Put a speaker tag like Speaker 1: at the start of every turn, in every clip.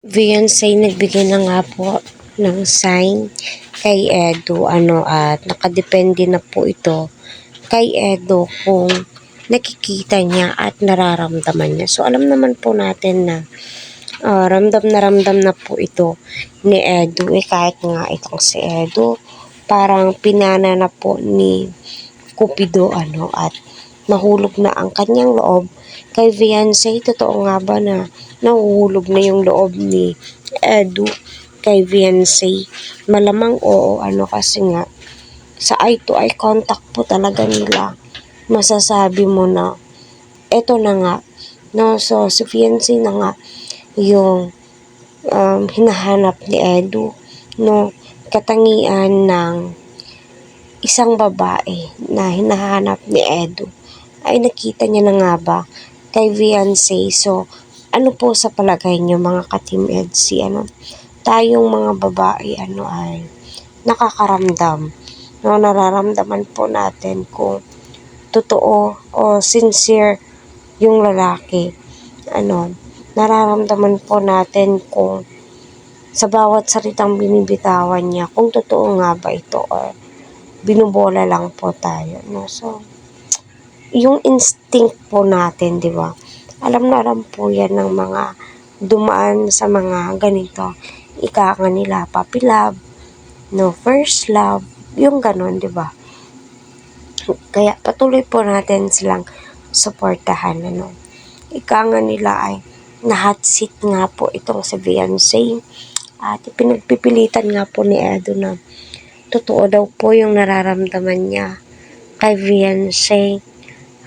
Speaker 1: Beyonce nagbigay na nga po ng sign kay Edo at nakadepende na po ito kay Edo kung nakikita niya at nararamdaman niya. So alam naman po natin na ramdam na po ito ni Edo kahit nga itong si Edo parang pinana na po ni Cupido at nahulog na ang kanyang loob kay Beyonce. Totoo nga ba na nahuhulog na yung loob ni Edu kay Beyonce? Malamang oo, kasi nga sa eye to eye contact po talaga nila masasabi mo na eto na nga, no? So si Beyonce na nga yung hinahanap ni Edu, no? Katangian ng isang babae na hinahanap ni Edu ay nakita niya na nga ba kay Beyonce. So ano po sa palagay niyo mga ka-Team EDSI? Tayong mga babae ay nakakaramdam, no? Nararamdaman po natin kung totoo o sincere yung lalaki. Nararamdaman po natin kung sa bawat salitang binibitawan niya kung totoo nga ba ito or binubola lang po tayo, no? So yung instinct po natin, di ba? Alam na alam po yan ng mga dumaan sa mga ganito. Ika nga nila, puppy love, no, first love, yung ganon, di ba? Kaya patuloy po natin silang suportahan, Ika nga nila ay na-hot seat nga po itong si Beyonce at pinagpipilitan nga po ni Edo na totoo daw po yung nararamdaman niya kay Beyonce.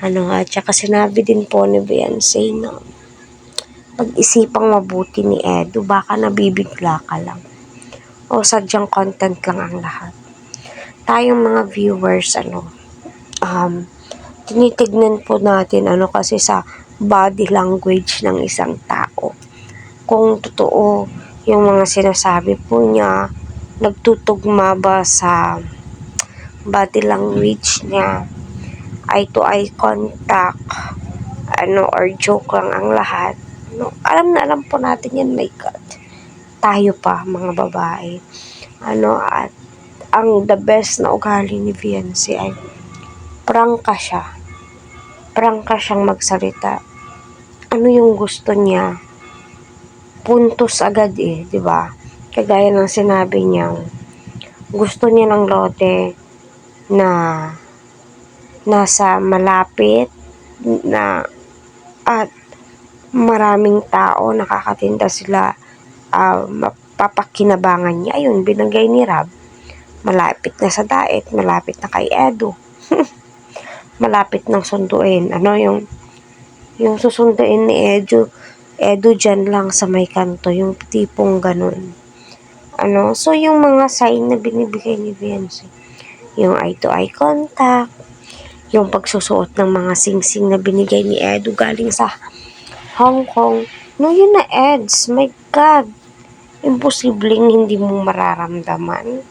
Speaker 1: At saka sinabi din po ni Beyonce na pag-isipang mabuti ni Edo, baka nabibigla ka lang o sadyang content lang ang lahat. Tayong mga viewers, tinitignan po natin kasi sa body language ng isang tao kung totoo yung mga sinasabi po niya, nagtutugma ba sa body language niya, eye to eye contact, or joke lang ang lahat. Alam na alam po natin yan, my God. Tayo pa, mga babae. At ang the best na ugali ni Beyonce ay prangka siya. Prangka siyang magsalita. Ano yung gusto niya? Puntos agad di ba? Kagaya ng sinabi niya, gusto niya ng lote na nasa malapit na at maraming tao nakakatinda sila, mapapakinabangan niya. Ayun, binigay ni Rab. Malapit na sa diet, malapit na kay Edo. Malapit ng sunduin. Yung susunduin ni Edo dyan lang sa may kanto, yung tipong ganun. So yung mga sign na binibigay ni Beyonce, yung eye to eye contact, yung pagsusuot ng mga singsing na binigay ni Edo galing sa Hong Kong. No, yun na Eds. My God. Imposibleng hindi mo mararamdaman.